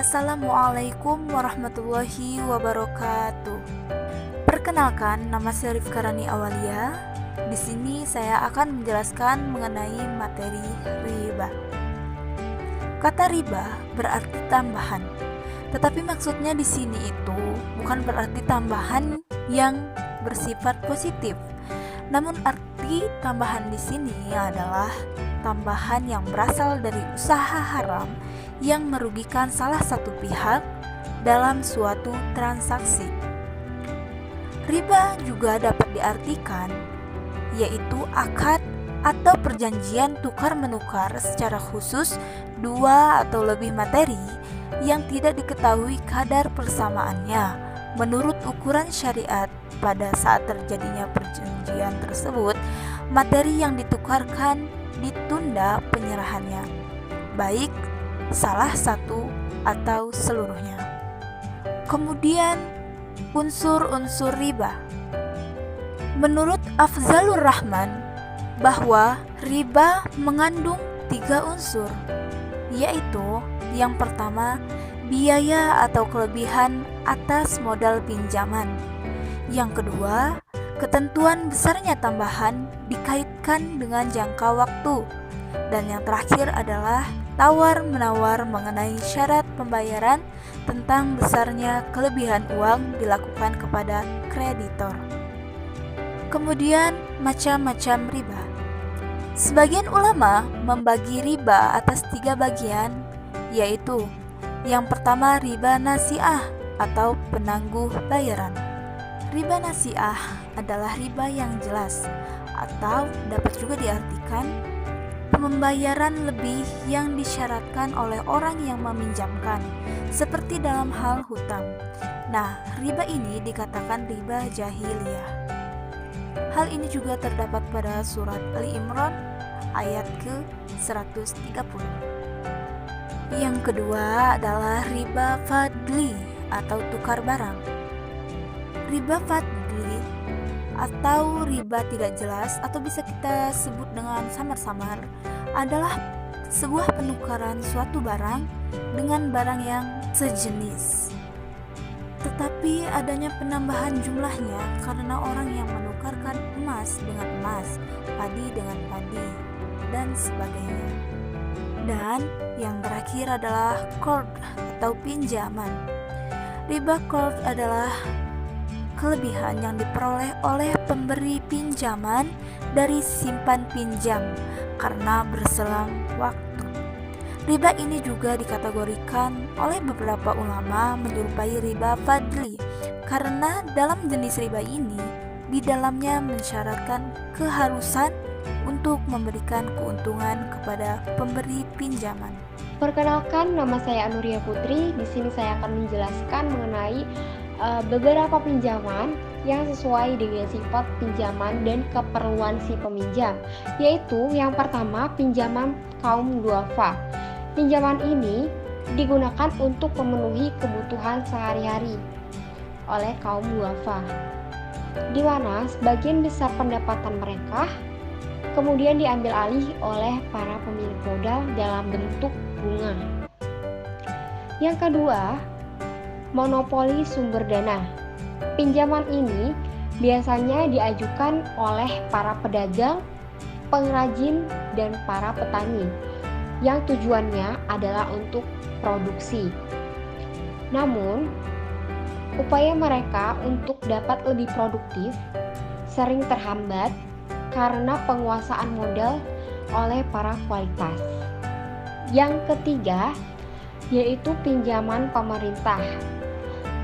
Assalamualaikum warahmatullahi wabarakatuh. Perkenalkan, nama saya Rifka Rani Awalia. Di sini saya akan menjelaskan mengenai materi riba. Kata riba berarti tambahan, tetapi maksudnya di sini itu bukan berarti tambahan yang bersifat positif. Namun arti tambahan di sini adalah tambahan yang berasal dari usaha haram yang merugikan salah satu pihak dalam suatu transaksi. Riba juga dapat diartikan yaitu akad atau perjanjian tukar-menukar secara khusus dua atau lebih materi yang tidak diketahui kadar persamaannya menurut ukuran syariat. Pada saat terjadinya perjanjian tersebut, materi yang ditukarkan ditunda penyerahannya, baik salah satu atau seluruhnya. Kemudian unsur-unsur riba. Menurut Afzalur Rahman bahwa riba mengandung 3 unsur, yaitu yang pertama biaya atau kelebihan atas modal pinjaman. Yang kedua, ketentuan besarnya tambahan dikaitkan dengan jangka waktu. Dan yang terakhir adalah tawar-menawar mengenai syarat pembayaran tentang besarnya kelebihan uang dilakukan kepada kreditor. Kemudian macam-macam riba. Sebagian ulama membagi riba atas 3 bagian, yaitu yang pertama riba nasiah atau penangguh bayaran. Riba nasiah adalah riba yang jelas atau dapat juga diartikan pembayaran lebih yang disyaratkan oleh orang yang meminjamkan, seperti dalam hal hutang. Nah, riba ini dikatakan riba jahiliyah. Hal ini juga terdapat pada surat Ali Imran ayat ke-130. Yang kedua adalah riba fadli atau tukar barang. Riba fadli atau riba tidak jelas atau bisa kita sebut dengan samar-samar adalah sebuah penukaran suatu barang dengan barang yang sejenis, tetapi adanya penambahan jumlahnya karena orang yang menukarkan emas dengan emas, padi dengan padi, dan sebagainya. Dan yang terakhir adalah qard atau pinjaman. Riba qard adalah kelebihan yang diperoleh oleh pemberi pinjaman dari simpan pinjam karena berselang waktu. Riba ini juga dikategorikan oleh beberapa ulama menyerupai riba fadli karena dalam jenis riba ini di dalamnya mensyaratkan keharusan untuk memberikan keuntungan kepada pemberi pinjaman. Perkenalkan, nama saya Anuria Putri. Di sini saya akan menjelaskan mengenai beberapa pinjaman yang sesuai dengan sifat pinjaman dan keperluan si peminjam, yaitu yang pertama pinjaman kaum duafa. Pinjaman ini digunakan untuk memenuhi kebutuhan sehari-hari oleh kaum duafa, di mana sebagian besar pendapatan mereka kemudian diambil alih oleh para pemilik modal dalam bentuk bunga. Yang kedua, monopoli sumber dana. Pinjaman ini biasanya diajukan oleh para pedagang, pengrajin, dan para petani yang tujuannya adalah untuk produksi. Namun, upaya mereka untuk dapat lebih produktif sering terhambat karena penguasaan modal oleh para kualitas. Yang ketiga, yaitu pinjaman pemerintah,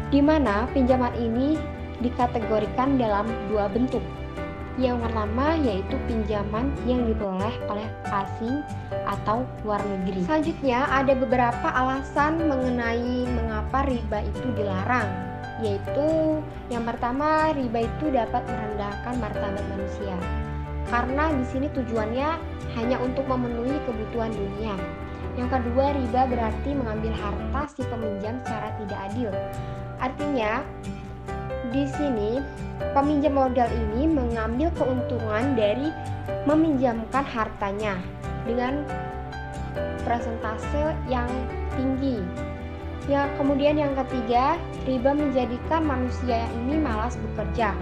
di mana pinjaman ini dikategorikan dalam 2 bentuk. Yang pertama yaitu pinjaman yang diperoleh oleh asing atau luar negeri. Selanjutnya ada beberapa alasan mengenai mengapa riba itu dilarang, yaitu yang pertama, riba itu dapat merendahkan martabat manusia karena di sini tujuannya hanya untuk memenuhi kebutuhan dunia. Yang kedua, riba berarti mengambil harta si peminjam secara tidak adil. Artinya, di sini peminjam modal ini mengambil keuntungan dari meminjamkan hartanya dengan persentase yang tinggi. Ya, kemudian yang ketiga, riba menjadikan manusia ini malas bekerja.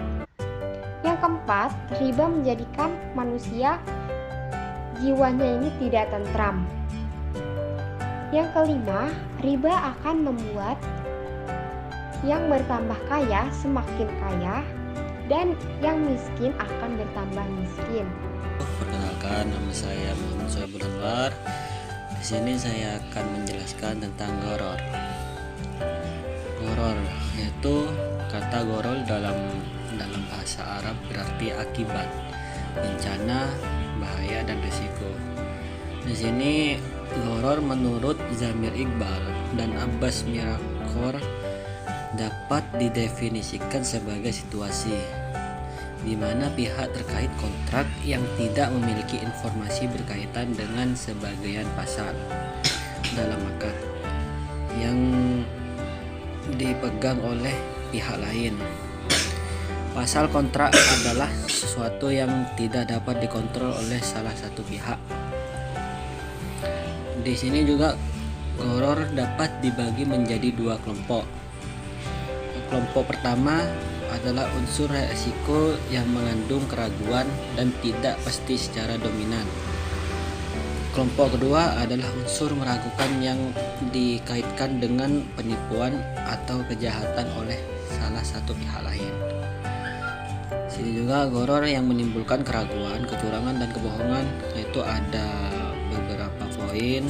Yang keempat, riba menjadikan manusia jiwanya ini tidak tentram. Yang kelima, riba akan membuat yang bertambah kaya semakin kaya dan yang miskin akan bertambah miskin. Perkenalkan, nama saya Muhammad Soebul Anwar. Di sini saya akan menjelaskan tentang goror. Goror yaitu kata gorol dalam bahasa Arab berarti akibat, bencana, bahaya dan risiko. Di sini goror menurut Zamir Iqbal dan Abbas Mirakor dapat didefinisikan sebagai situasi di mana pihak terkait kontrak yang tidak memiliki informasi berkaitan dengan sebagian pasal dalam akad yang dipegang oleh pihak lain. Pasal kontrak adalah sesuatu yang tidak dapat dikontrol oleh salah satu pihak. Di sini juga goror dapat dibagi menjadi dua kelompok. Kelompok pertama adalah unsur resiko yang mengandung keraguan dan tidak pasti secara dominan. Kelompok kedua adalah unsur meragukan yang dikaitkan dengan penipuan atau kejahatan oleh salah satu pihak lain. Sini juga goror yang menimbulkan keraguan, kecurangan dan kebohongan, yaitu ada beberapa poin.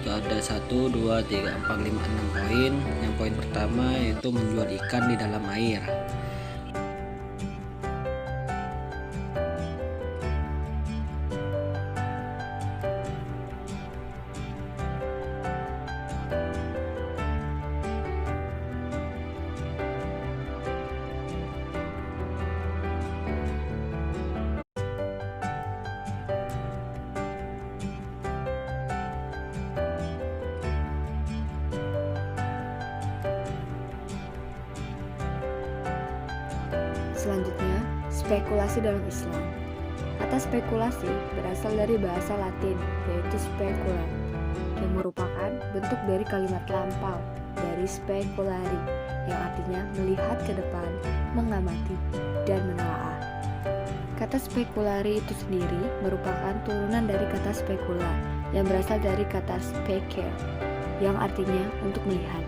Itu ada 1, 2, 3, 4, 5, 6 poin. Yang poin pertama yaitu menjual ikan di dalam air. Selanjutnya, spekulasi dalam Islam. Kata spekulasi berasal dari bahasa Latin, yaitu speculat, yang merupakan bentuk dari kalimat lampau dari speculari, yang artinya melihat ke depan, mengamati, dan menelaah. Kata spekulari itu sendiri merupakan turunan dari kata spekula, yang berasal dari kata speker, yang artinya untuk melihat,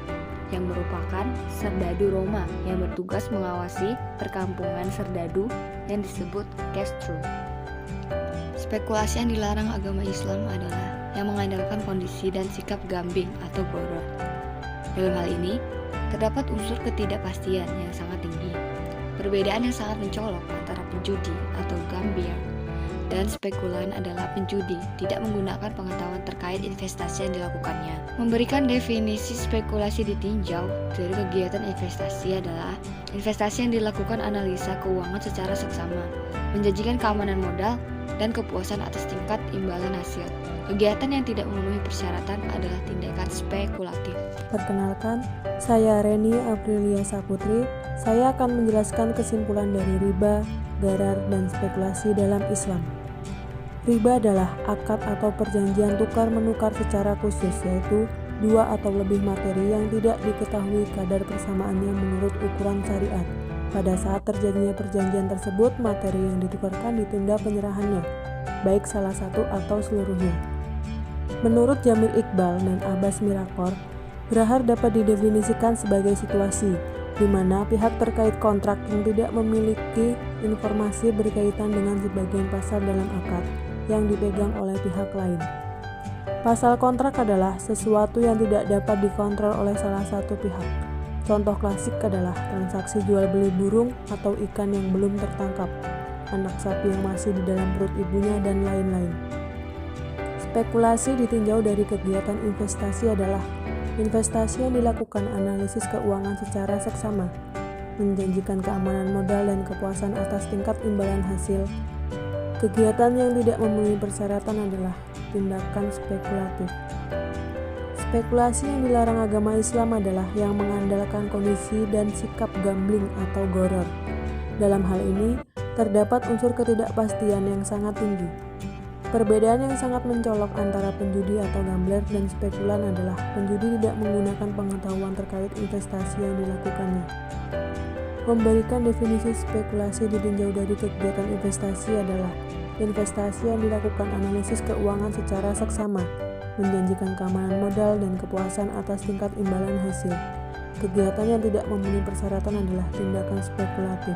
yang merupakan serdadu Roma yang bertugas mengawasi perkampungan serdadu yang disebut castrum. Spekulasi yang dilarang agama Islam adalah yang mengandalkan kondisi dan sikap gambling atau goror. Dalam hal ini, terdapat unsur ketidakpastian yang sangat tinggi. Perbedaan yang sangat mencolok antara penjudi atau gambler dan spekulan adalah penjudi tidak menggunakan pengetahuan terkait investasi yang dilakukannya. Memberikan definisi spekulasi ditinjau dari kegiatan investasi adalah investasi yang dilakukan analisa keuangan secara seksama, menjanjikan keamanan modal dan kepuasan atas tingkat imbalan hasil. Kegiatan yang tidak memenuhi persyaratan adalah tindakan spekulatif. Perkenalkan, saya Reni Aprilia Saputri. Saya akan menjelaskan kesimpulan dari riba, gharar, dan spekulasi dalam Islam. Riba adalah akad atau perjanjian tukar-menukar secara khusus, yaitu dua atau lebih materi yang tidak diketahui kadar persamaannya menurut ukuran syariat. Pada saat terjadinya perjanjian tersebut, materi yang ditukarkan ditunda penyerahannya, baik salah satu atau seluruhnya. Menurut Zamir Iqbal dan Abbas Mirakor, gharar dapat didefinisikan sebagai situasi di mana pihak terkait kontrak yang tidak memiliki informasi berkaitan dengan sebagian pasal dalam akad yang dipegang oleh pihak lain. Pasal kontrak adalah sesuatu yang tidak dapat dikontrol oleh salah satu pihak. Contoh klasik adalah transaksi jual beli burung atau ikan yang belum tertangkap, anak sapi yang masih di dalam perut ibunya, dan lain-lain. Spekulasi ditinjau dari kegiatan investasi adalah investasi yang dilakukan analisis keuangan secara seksama, menjanjikan keamanan modal dan kepuasan atas tingkat imbalan hasil. Kegiatan yang tidak memenuhi persyaratan adalah tindakan spekulatif. Spekulasi yang dilarang agama Islam adalah yang mengandalkan kondisi dan sikap gambling atau goror. Dalam hal ini, terdapat unsur ketidakpastian yang sangat tinggi. Perbedaan yang sangat mencolok antara penjudi atau gambler dan spekulan adalah penjudi tidak menggunakan pengetahuan terkait investasi yang dilakukannya. Memberikan definisi spekulasi ditinjau dari kegiatan investasi adalah investasi yang dilakukan analisis keuangan secara seksama, menjanjikan keamanan modal dan kepuasan atas tingkat imbalan hasil. Kegiatan yang tidak memenuhi persyaratan adalah tindakan spekulatif.